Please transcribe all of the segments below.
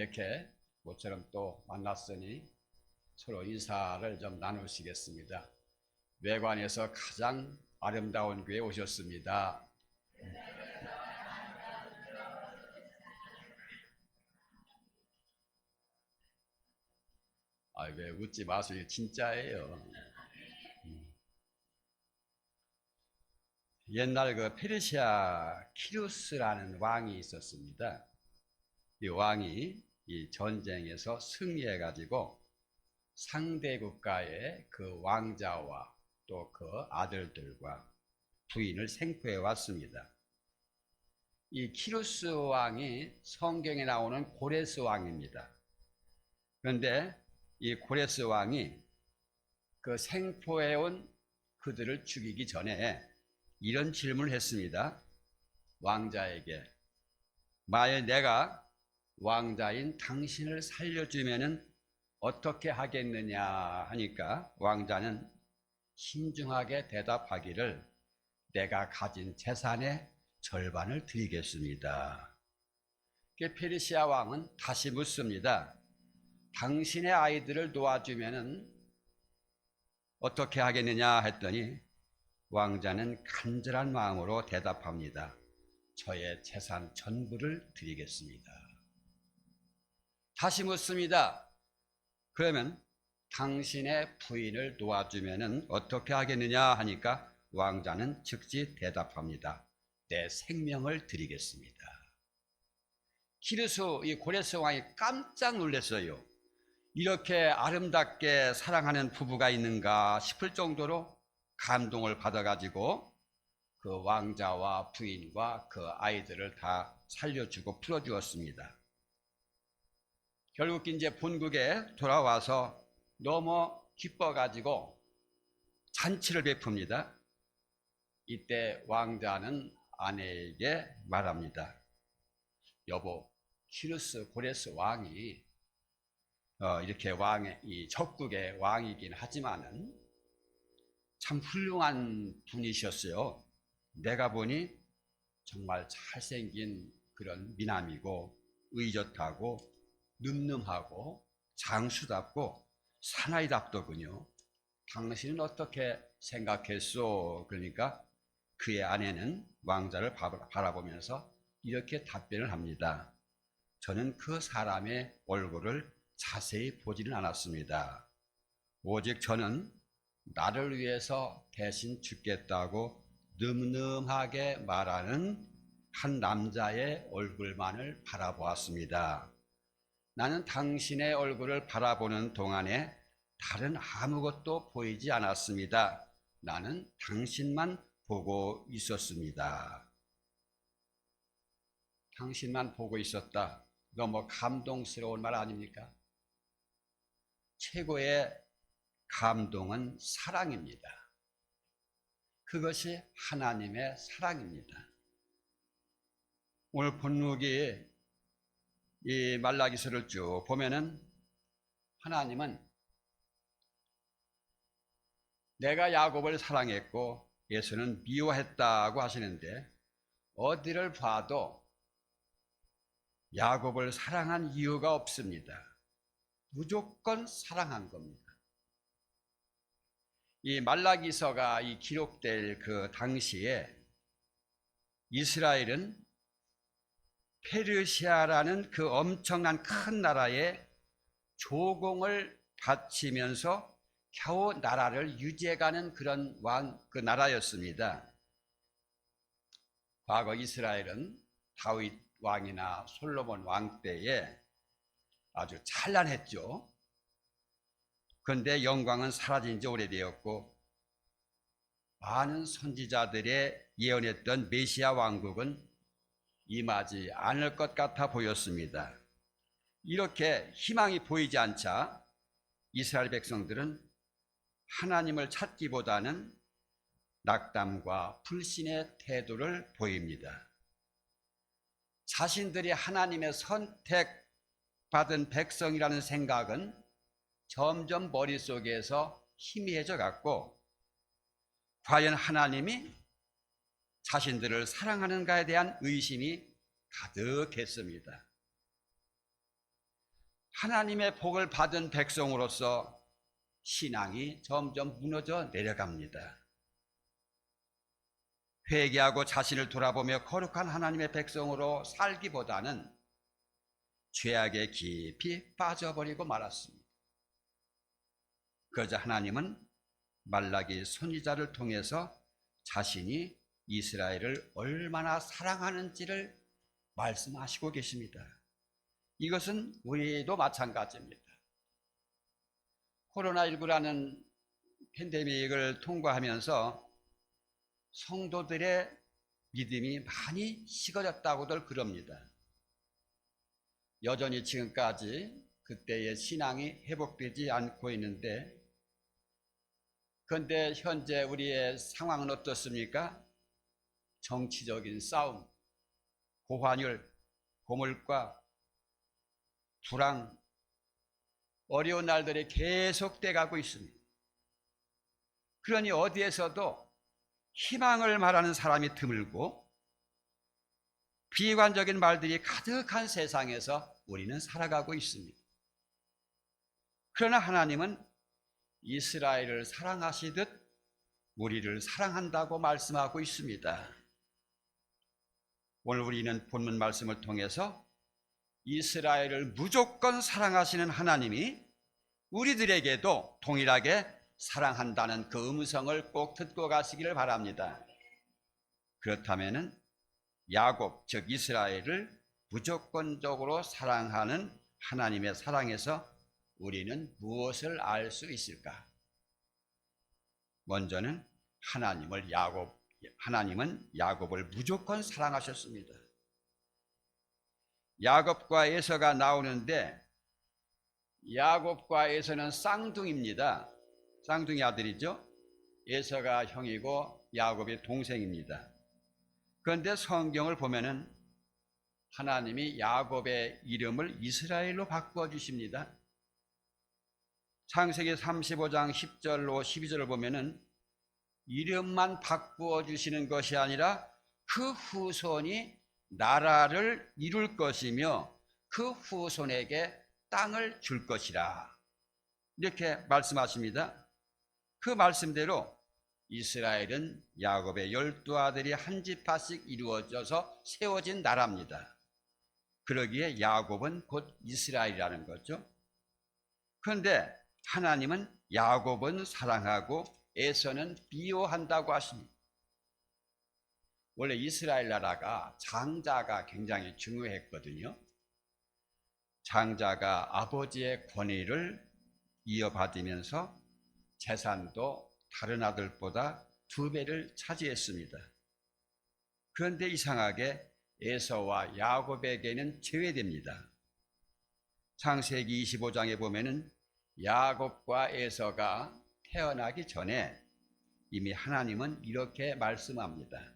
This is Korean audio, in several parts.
이렇게 모처럼 또 만났으니 서로 인사를 좀 나누시겠습니다. 외관에서 가장 아름다운 교회에 오셨습니다. 왜 웃지 마세요. 진짜예요. 옛날 그 페르시아 키루스라는 왕이 있었습니다. 이 왕이 이 전쟁에서 승리해 가지고 상대 국가의 그 왕자와 또 그 아들들과 부인을 생포해 왔습니다. 이 키루스 왕이 성경에 나오는 고레스 왕입니다. 그런데 이 고레스 왕이 그 생포해 온 그들을 죽이기 전에 이런 질문을 했습니다. 왕자에게 만일 내가 왕자인 당신을 살려주면은 어떻게 하겠느냐 하니까 왕자는 신중하게 대답하기를 내가 가진 재산의 절반을 드리겠습니다. 페르시아 왕은 다시 묻습니다. 당신의 아이들을 놓아주면은 어떻게 하겠느냐 했더니 왕자는 간절한 마음으로 대답합니다. 저의 재산 전부를 드리겠습니다. 다시 묻습니다. 그러면 당신의 부인을 놓아주면 어떻게 하겠느냐 하니까 왕자는 즉시 대답합니다. 내 생명을 드리겠습니다. 이 고레스 왕이 깜짝 놀랐어요. 이렇게 아름답게 사랑하는 부부가 있는가 싶을 정도로 감동을 받아가지고 그 왕자와 부인과 그 아이들을 다 살려주고 풀어주었습니다. 결국 이제 본국에 돌아와서 너무 기뻐가지고 잔치를 베풉니다. 이때 왕자는 아내에게 말합니다. 여보, 키루스 고레스 왕이 이렇게 이 적국의 왕이긴 하지만은 참 훌륭한 분이셨어요. 내가 보니 정말 잘생긴 그런 미남이고 의젓하고 늠름하고 장수답고 사나이답더군요. 당신은 어떻게 생각했소? 그러니까 그의 아내는 왕자를 바라보면서 이렇게 답변을 합니다. 저는 그 사람의 얼굴을 자세히 보지는 않았습니다. 오직 저는 나를 위해서 대신 죽겠다고 늠름하게 말하는 한 남자의 얼굴만을 바라보았습니다. 나는 당신의 얼굴을 바라보는 동안에 다른 아무것도 보이지 않았습니다. 나는 당신만 보고 있었습니다. 당신만 보고 있었다. 너무 감동스러운 말 아닙니까? 최고의 감동은 사랑입니다. 그것이 하나님의 사랑입니다. 오늘 본문이 이 말라기서를 쭉 보면은 하나님은 내가 야곱을 사랑했고 에서는 미워했다고 하시는데 어디를 봐도 야곱을 사랑한 이유가 없습니다. 무조건 사랑한 겁니다. 이 말라기서가 기록될 그 당시에 이스라엘은 페르시아라는 그 엄청난 큰 나라에 조공을 바치면서 겨우 나라를 유지해가는 그런 그 나라였습니다. 과거 이스라엘은 다윗 왕이나 솔로몬 왕 때에 아주 찬란했죠. 그런데 영광은 사라진 지 오래되었고 많은 선지자들의 예언했던 메시아 왕국은 임하지 않을 것 같아 보였습니다. 이렇게 희망이 보이지 않자 이스라엘 백성들은 하나님을 찾기보다는 낙담과 불신의 태도를 보입니다. 자신들이 하나님의 선택받은 백성이라는 생각은 점점 머릿속에서 희미해져 갔고 과연 하나님이 자신들을 사랑하는가에 대한 의심이 가득했습니다. 하나님의 복을 받은 백성으로서 신앙이 점점 무너져 내려갑니다. 회개하고 자신을 돌아보며 거룩한 하나님의 백성으로 살기보다는 죄악에 깊이 빠져버리고 말았습니다. 그러자 하나님은 말라기 선지자를 통해서 자신이 이스라엘을 얼마나 사랑하는지를 말씀하시고 계십니다. 이것은 우리도 마찬가지입니다. 코로나19라는 팬데믹을 통과하면서 성도들의 믿음이 많이 식어졌다고들 그럽니다. 여전히 지금까지 그때의 신앙이 회복되지 않고 있는데, 그런데 현재 우리의 상황은 어떻습니까? 정치적인 싸움, 고환율, 고물가, 불황, 어려운 날들이 계속돼 가고 있습니다. 그러니 어디에서도 희망을 말하는 사람이 드물고 비관적인 말들이 가득한 세상에서 우리는 살아가고 있습니다. 그러나 하나님은 이스라엘을 사랑하시듯 우리를 사랑한다고 말씀하고 있습니다. 오늘 우리는 본문 말씀을 통해서 이스라엘을 무조건 사랑하시는 하나님이 우리들에게도 동일하게 사랑한다는 그 음성을 꼭 듣고 가시기를 바랍니다. 그렇다면 야곱, 즉 이스라엘을 무조건적으로 사랑하는 하나님의 사랑에서 우리는 무엇을 알 수 있을까? 먼저는 하나님은 야곱을 무조건 사랑하셨습니다. 야곱과 에서가 나오는데, 야곱과 에서는 쌍둥이입니다. 쌍둥이 아들이죠. 에서가 형이고 야곱이 동생입니다. 그런데 성경을 보면은 하나님이 야곱의 이름을 이스라엘로 바꾸어 주십니다. 창세기 35장 10절로 12절을 보면은 이름만 바꾸어 주시는 것이 아니라 그 후손이 나라를 이룰 것이며 그 후손에게 땅을 줄 것이라, 이렇게 말씀하십니다. 그 말씀대로 이스라엘은 야곱의 12아들이 한 지파씩 이루어져서 세워진 나라입니다. 그러기에 야곱은 곧 이스라엘이라는 거죠. 그런데 하나님은 야곱은 사랑하고 에서는 미워한다고 하십니다. 원래 이스라엘 나라가 장자가 굉장히 중요했거든요. 장자가 아버지의 권위를 이어받으면서 재산도 다른 아들보다 2배를 차지했습니다. 그런데 이상하게 에서와 야곱에게는 제외됩니다. 창세기 25장에 보면은 야곱과 에서가 태어나기 전에 이미 하나님은 이렇게 말씀합니다.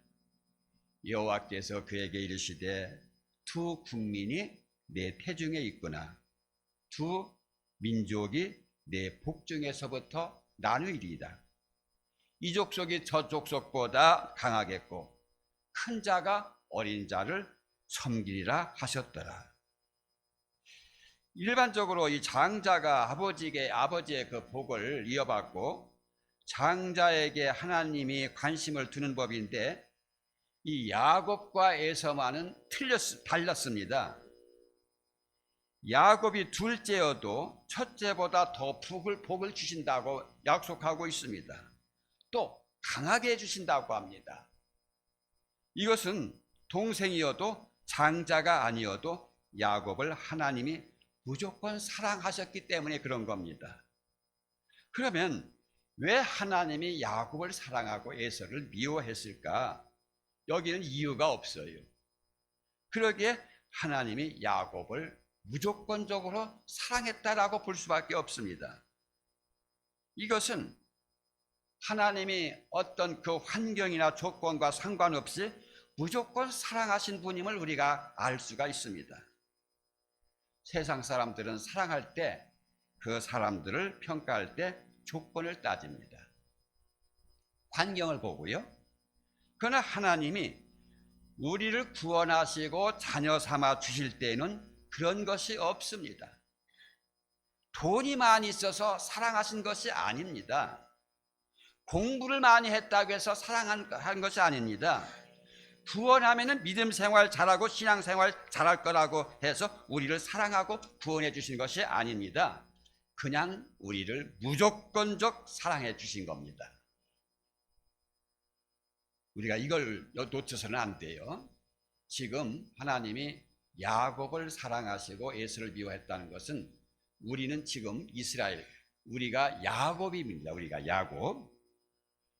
여호와께서 그에게 이르시되 두 국민이 내 태중에 있구나. 두 민족이 내 복중에서부터 나누리이다. 이 족속이 저 족속보다 강하겠고 큰 자가 어린 자를 섬기리라 하셨더라. 일반적으로 이 장자가 아버지의 그 복을 이어받고 장자에게 하나님이 관심을 두는 법인데, 이 야곱과 에서만은 달랐습니다. 야곱이 둘째여도 첫째보다 더 복을 주신다고 약속하고 있습니다. 또 강하게 해주신다고 합니다. 이것은 동생이어도 장자가 아니어도 야곱을 하나님이 무조건 사랑하셨기 때문에 그런 겁니다. 그러면 왜 하나님이 야곱을 사랑하고 에서를 미워했을까? 여기는 이유가 없어요. 그러기에 하나님이 야곱을 무조건적으로 사랑했다라고 볼 수밖에 없습니다. 이것은 하나님이 어떤 그 환경이나 조건과 상관없이 무조건 사랑하신 분임을 우리가 알 수가 있습니다. 세상 사람들은 사랑할 때 그 사람들을 평가할 때 조건을 따집니다. 환경을 보고요. 그러나 하나님이 우리를 구원하시고 자녀 삼아 주실 때에는 그런 것이 없습니다. 돈이 많이 있어서 사랑하신 것이 아닙니다. 공부를 많이 했다고 해서 사랑한 것이 아닙니다. 구원하면은 믿음 생활 잘하고 신앙 생활 잘할 거라고 해서 우리를 사랑하고 구원해 주신 것이 아닙니다. 그냥 우리를 무조건적 사랑해 주신 겁니다. 우리가 이걸 놓쳐서는 안 돼요. 지금 하나님이 야곱을 사랑하시고 에서를 미워했다는 것은 우리는 지금 이스라엘, 우리가 야곱입니다. 우리가 야곱.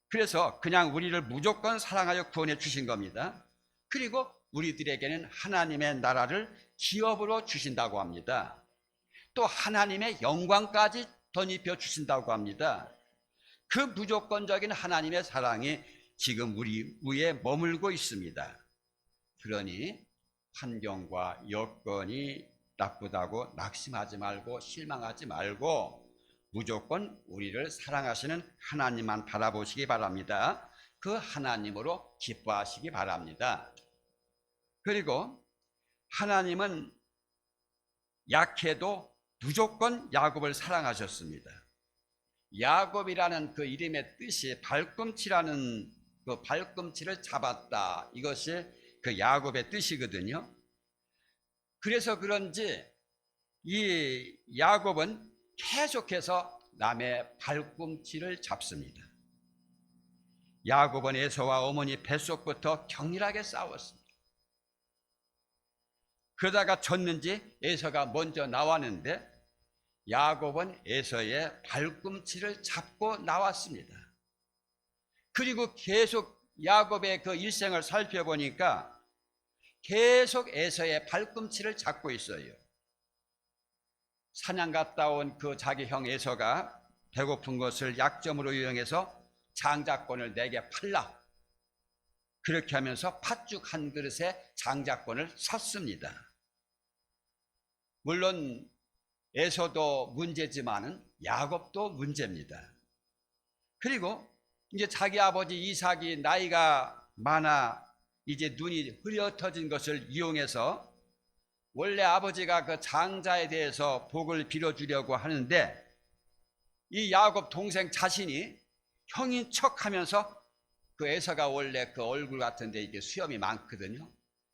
그래서 그냥 우리를 무조건 사랑하여 구원해 주신 겁니다. 그리고 우리들에게는 하나님의 나라를 기업으로 주신다고 합니다. 또 하나님의 영광까지 덧입혀 주신다고 합니다. 그 무조건적인 하나님의 사랑이 지금 우리 위에 머물고 있습니다. 그러니 환경과 여건이 나쁘다고 낙심하지 말고 실망하지 말고 무조건 우리를 사랑하시는 하나님만 바라보시기 바랍니다. 그 하나님으로 기뻐하시기 바랍니다. 그리고 하나님은 약해도 무조건 야곱을 사랑하셨습니다. 야곱이라는 그 이름의 뜻이 발꿈치라는 그 발꿈치를 잡았다. 이것이 그 야곱의 뜻이거든요. 그래서 그런지 이 야곱은 계속해서 남의 발꿈치를 잡습니다. 야곱은 에서와 어머니 뱃속부터 격렬하게 싸웠습니다. 그러다가 졌는지 에서가 먼저 나왔는데 야곱은 에서의 발꿈치를 잡고 나왔습니다. 그리고 계속 야곱의 그 일생을 살펴보니까 계속 에서의 발꿈치를 잡고 있어요. 사냥 갔다 온 그 자기 형 에서가 배고픈 것을 약점으로 이용해서 장자권을 내게 팔라. 그렇게 하면서 팥죽 한 그릇에 장자권을 샀습니다. 물론 에서도 문제지만은 야곱도 문제입니다. 그리고 이제 자기 아버지 이삭이 나이가 많아 이제 눈이 흐려터진 것을 이용해서 원래 아버지가 그 장자에 대해서 복을 빌어주려고 하는데 이 야곱 동생 자신이 형인 척하면서 그 에서가 원래 그 얼굴 같은데 이게 수염이 많거든요.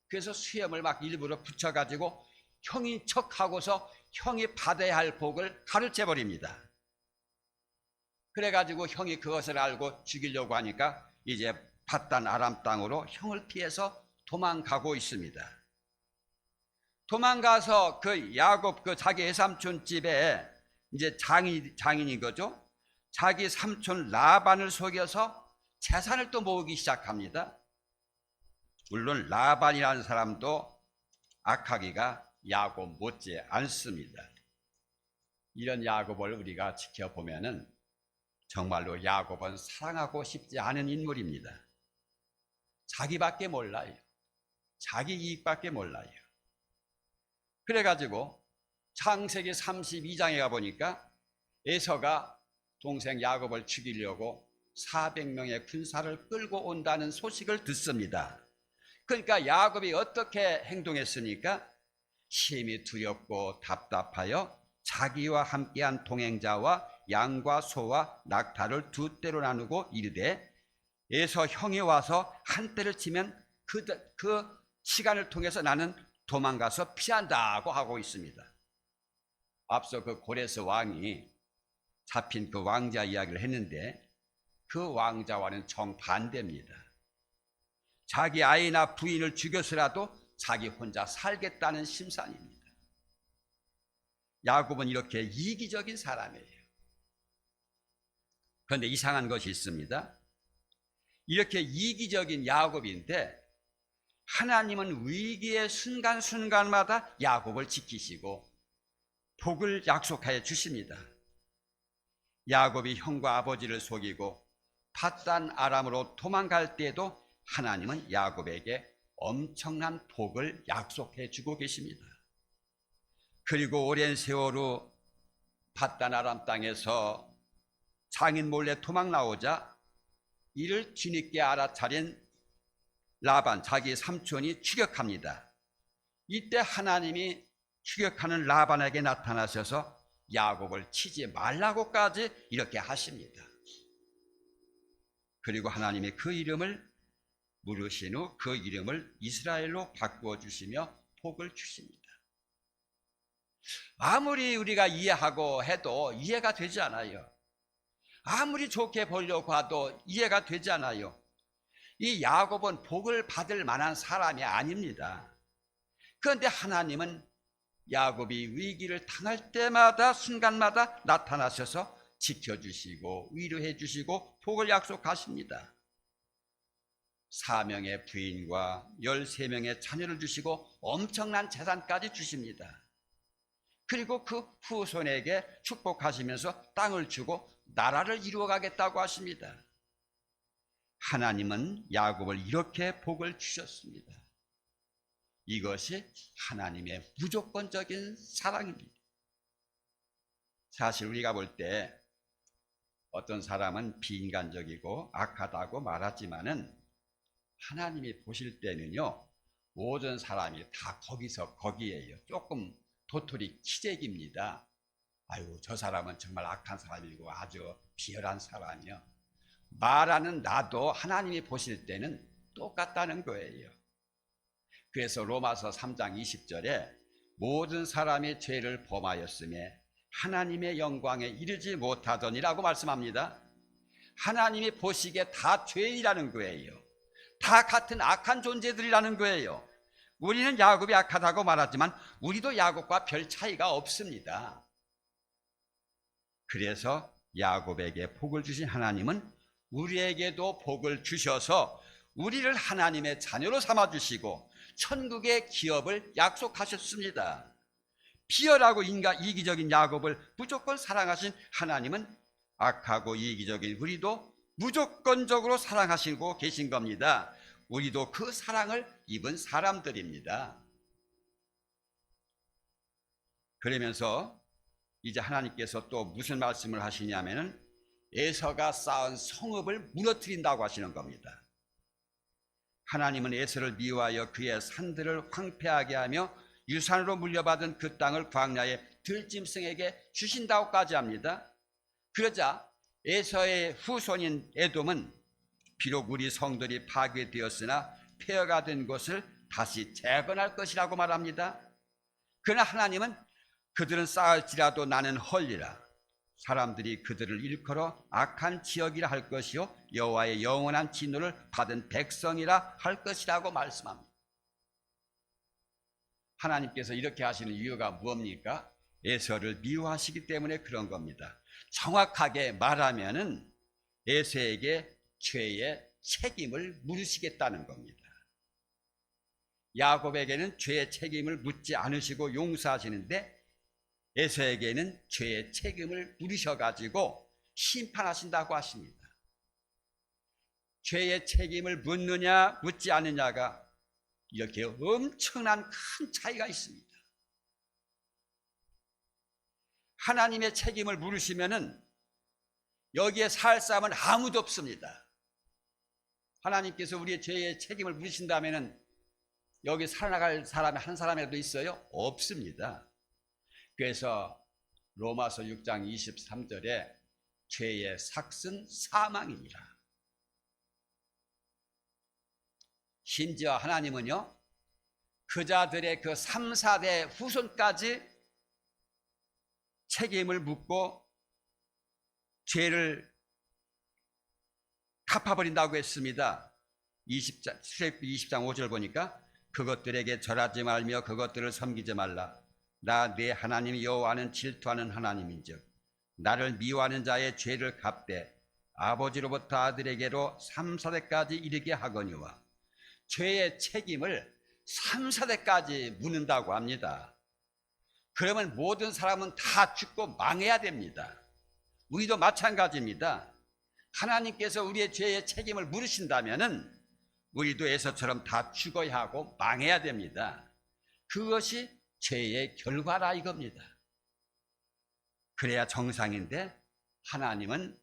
그래서 수염을 막 일부러 붙여가지고 형인 척하고서 형이 받아야 할 복을 가르쳐 버립니다. 그래가지고 형이 그것을 알고 죽이려고 하니까 이제 밧단 아람 땅으로 형을 피해서 도망가고 있습니다. 도망가서 그 야곱 그 자기 외삼촌 집에 이제 장인인 거죠. 자기 삼촌 라반을 속여서 재산을 또 모으기 시작합니다. 물론 라반이라는 사람도 악하기가 야곱 못지 않습니다. 이런 야곱을 우리가 지켜보면은 정말로 야곱은 사랑하고 싶지 않은 인물입니다. 자기밖에 몰라요. 자기 이익밖에 몰라요. 그래가지고 창세기 32장에 가보니까 에서가 동생 야곱을 죽이려고 400명의 군사를 끌고 온다는 소식을 듣습니다. 그러니까 야곱이 어떻게 행동했으니까 심히 두렵고 답답하여 자기와 함께한 동행자와 양과 소와 낙타를 두 떼로 나누고 이르되 에서 형이 와서 한 떼를 치면 그 시간을 통해서 나는 도망가서 피한다고 하고 있습니다. 앞서 그 고레스 왕이 잡힌 그 왕자 이야기를 했는데 그 왕자와는 정반대입니다. 자기 아이나 부인을 죽여서라도 자기 혼자 살겠다는 심산입니다. 야곱은 이렇게 이기적인 사람이에요. 그런데 이상한 것이 있습니다. 이렇게 이기적인 야곱인데 하나님은 위기의 순간순간마다 야곱을 지키시고 복을 약속하여 주십니다. 야곱이 형과 아버지를 속이고 밧단 아람으로 도망갈 때에도 하나님은 야곱에게 엄청난 복을 약속해 주고 계십니다. 그리고 오랜 세월 후 밧단 아람 땅에서 장인 몰래 도망 나오자 이를 뒤늦게 알아차린 라반 자기 삼촌이 추격합니다. 이때 하나님이 추격하는 라반에게 나타나셔서 야곱을 치지 말라고까지 이렇게 하십니다. 그리고 하나님이 그 이름을 물으신 후 그 이름을 이스라엘로 바꾸어 주시며 복을 주십니다. 아무리 우리가 이해하고 해도 이해가 되지 않아요. 아무리 좋게 보려고 해도 이해가 되지 않아요. 이 야곱은 복을 받을 만한 사람이 아닙니다. 그런데 하나님은 야곱이 위기를 당할 때마다 순간마다 나타나셔서 지켜주시고 위로해 주시고 복을 약속하십니다. 4명의 부인과 13명의 자녀를 주시고 엄청난 재산까지 주십니다. 그리고 그 후손에게 축복하시면서 땅을 주고 나라를 이루어가겠다고 하십니다. 하나님은 야곱을 이렇게 복을 주셨습니다. 이것이 하나님의 무조건적인 사랑입니다. 사실 우리가 볼 때 어떤 사람은 비인간적이고 악하다고 말하지만은 하나님이 보실 때는요, 모든 사람이 다 거기서 거기에요. 조금 도토리 키재기입니다. 아이고, 저 사람은 정말 악한 사람이고 아주 비열한 사람이요. 말하는 나도 하나님이 보실 때는 똑같다는 거예요. 그래서 로마서 3장 20절에 모든 사람이 죄를 범하였음에 하나님의 영광에 이르지 못하더니라고 말씀합니다. 하나님이 보시기에 다 죄인이라는 거예요. 다 같은 악한 존재들이라는 거예요. 우리는 야곱이 악하다고 말하지만 우리도 야곱과 별 차이가 없습니다. 그래서 야곱에게 복을 주신 하나님은 우리에게도 복을 주셔서 우리를 하나님의 자녀로 삼아주시고 천국의 기업을 약속하셨습니다. 비열하고 이기적인 야곱을 무조건 사랑하신 하나님은 악하고 이기적인 우리도 무조건적으로 사랑하시고 계신 겁니다. 우리도 그 사랑을 입은 사람들입니다. 그러면서 이제 하나님께서 또 무슨 말씀을 하시냐면은 에서가 쌓은 성읍을 무너뜨린다고 하시는 겁니다. 하나님은 에서를 미워하여 그의 산들을 황폐하게 하며 유산으로 물려받은 그 땅을 광야의 들짐승에게 주신다고까지 합니다. 그러자 에서의 후손인 에돔은 비록 우리 성들이 파괴되었으나 폐허가 된 곳을 다시 재건할 것이라고 말합니다. 그러나 하나님은 그들은 쌓을지라도 나는 헐리라. 사람들이 그들을 일컬어 악한 지역이라 할 것이요 여호와의 영원한 진노를 받은 백성이라 할 것이라고 말씀합니다. 하나님께서 이렇게 하시는 이유가 무엇입니까? 에서를 미워하시기 때문에 그런 겁니다. 정확하게 말하면은 에서에게 죄의 책임을 물으시겠다는 겁니다. 야곱에게는 죄의 책임을 묻지 않으시고 용서하시는데 에서에게는 죄의 책임을 물으셔가지고 심판하신다고 하십니다. 죄의 책임을 묻느냐 묻지 않느냐가 이렇게 엄청난 큰 차이가 있습니다. 하나님의 책임을 물으시면은 여기에 살 사람은 아무도 없습니다. 하나님께서 우리의 죄의 책임을 물으신다면은 여기 살아나갈 사람이 한 사람이라도 있어요? 없습니다. 그래서 로마서 6장 23절에 죄의 삭은 사망이니라. 심지어 하나님은요, 그 자들의 그 3, 4대 후손까지 책임을 묻고 죄를 갚아버린다고 했습니다. 출애굽기 20장 5절 보니까 그것들에게 절하지 말며 그것들을 섬기지 말라. 나 내 하나님 여호와는 질투하는 하나님인즉 나를 미워하는 자의 죄를 갚되 아버지로부터 아들에게로 3, 4대까지 이르게 하거니와. 죄의 책임을 3, 4대까지 묻는다고 합니다. 그러면 모든 사람은 다 죽고 망해야 됩니다. 우리도 마찬가지입니다. 하나님께서 우리의 죄의 책임을 물으신다면은 우리도 에서처럼 다 죽어야 하고 망해야 됩니다. 그것이 죄의 결과라 이겁니다. 그래야 정상인데 하나님은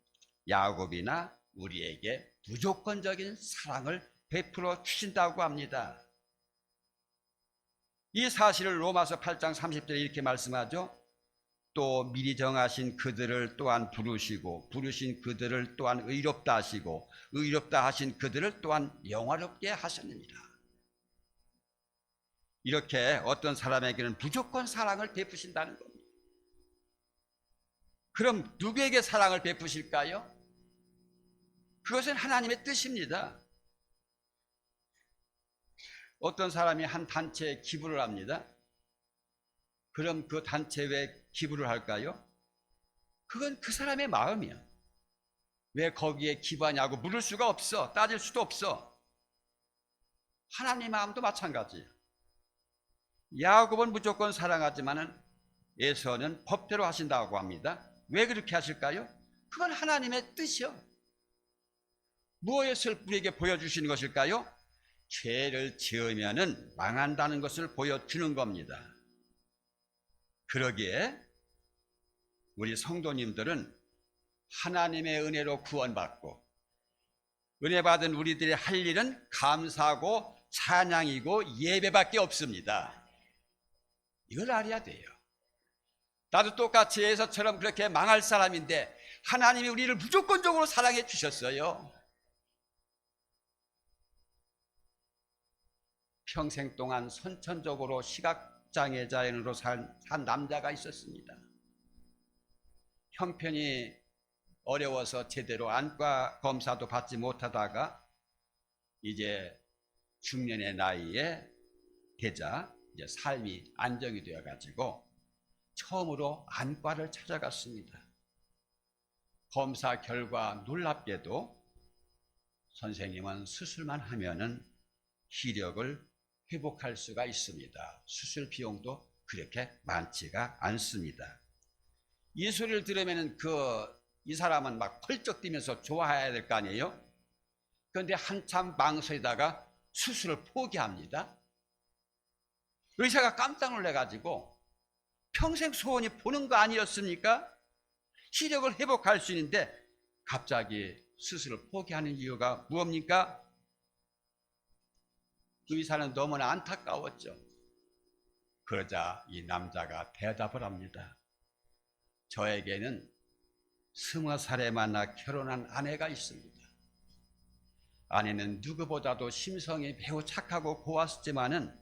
야곱이나 우리에게 무조건적인 사랑을 베풀어 주신다고 합니다. 이 사실을 로마서 8장 30절에 이렇게 말씀하죠. 또 미리 정하신 그들을 또한 부르시고 부르신 그들을 또한 의롭다 하시고 의롭다 하신 그들을 또한 영화롭게 하셨느니라. 이렇게 어떤 사람에게는 무조건 사랑을 베푸신다는 겁니다. 그럼 누구에게 사랑을 베푸실까요? 그것은 하나님의 뜻입니다. 어떤 사람이 한 단체에 기부를 합니다. 그럼 그 단체에 왜 기부를 할까요? 그건 그 사람의 마음이야. 왜 거기에 기부하냐고 물을 수가 없어. 따질 수도 없어. 하나님 마음도 마찬가지예요. 야곱은 무조건 사랑하지만은 에서는 법대로 하신다고 합니다. 왜 그렇게 하실까요? 그건 하나님의 뜻이요. 무엇을 우리에게 보여주시는 것일까요? 죄를 지으면은 망한다는 것을 보여주는 겁니다. 그러기에 우리 성도님들은 하나님의 은혜로 구원받고 은혜 받은 우리들이 할 일은 감사하고 찬양이고 예배밖에 없습니다. 이걸 알아야 돼요. 나도 똑같이 에서처럼 그렇게 망할 사람인데 하나님이 우리를 무조건적으로 사랑해 주셨어요. 평생 동안 선천적으로 시각장애자연으로 산 남자가 있었습니다. 형편이 어려워서 제대로 안과 검사도 받지 못하다가 이제 중년의 나이에 되자 이제 삶이 안정이 되어 가지고 처음으로 안과를 찾아갔습니다. 검사 결과 놀랍게도 선생님은 수술만 하면은 기력을 회복할 수가 있습니다. 수술 비용도 그렇게 많지가 않습니다. 이 소리를 들으면 이 사람은 막 펄쩍 뛰면서 좋아해야 될 거 아니에요? 그런데 한참 망설이다가 수술을 포기합니다. 의사가 깜짝 놀래가지고 평생 소원이 보는 거 아니었습니까? 시력을 회복할 수 있는데 갑자기 수술을 포기하는 이유가 무엇입니까? 그 의사는 너무나 안타까웠죠. 그러자 이 남자가 대답을 합니다. 저에게는 20살에 만나 결혼한 아내가 있습니다. 아내는 누구보다도 심성이 매우 착하고 고왔지만은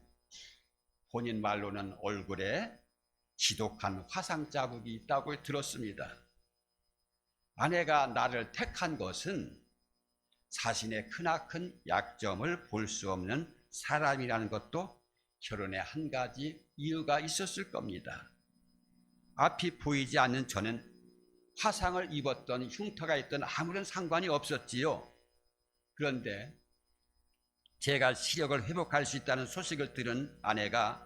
본인 말로는 얼굴에 지독한 화상 자국이 있다고 들었습니다. 아내가 나를 택한 것은 자신의 크나큰 약점을 볼 수 없는 사람이라는 것도 결혼의 한 가지 이유가 있었을 겁니다. 앞이 보이지 않는 저는 화상을 입었던 흉터가 있던 아무런 상관이 없었지요. 그런데 제가 시력을 회복할 수 있다는 소식을 들은 아내가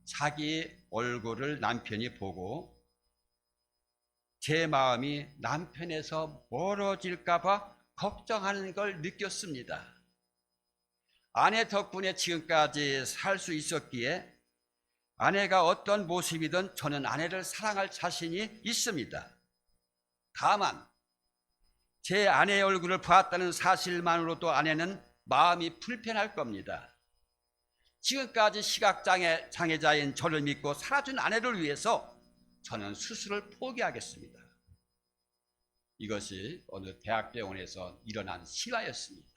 자기 얼굴을 남편이 보고 제 마음이 남편에서 멀어질까 봐 걱정하는 걸 느꼈습니다. 아내 덕분에 지금까지 살 수 있었기에 아내가 어떤 모습이든 저는 아내를 사랑할 자신이 있습니다. 다만 제 아내의 얼굴을 보았다는 사실만으로도 아내는 마음이 불편할 겁니다. 지금까지 시각장애자인 저를 믿고 살아준 아내를 위해서 저는 수술을 포기하겠습니다. 이것이 어느 대학병원에서 일어난 실화였습니다.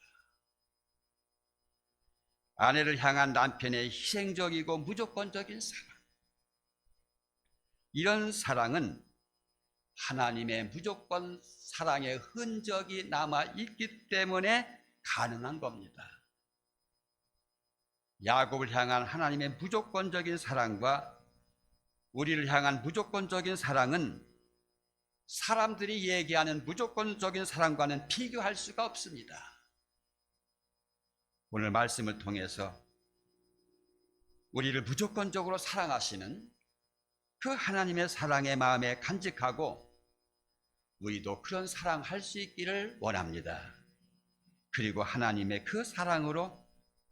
아내를 향한 남편의 희생적이고 무조건적인 사랑. 이런 사랑은 하나님의 무조건 사랑의 흔적이 남아있기 때문에 가능한 겁니다. 야곱을 향한 하나님의 무조건적인 사랑과 우리를 향한 무조건적인 사랑은 사람들이 얘기하는 무조건적인 사랑과는 비교할 수가 없습니다. 오늘 말씀을 통해서 우리를 무조건적으로 사랑하시는 그 하나님의 사랑의 마음에 간직하고 우리도 그런 사랑할 수 있기를 원합니다. 그리고 하나님의 그 사랑으로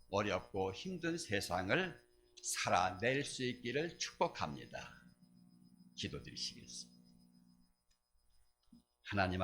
어렵고 힘든 세상을 살아낼 수 있기를 축복합니다. 기도드리시겠습니다. 하나님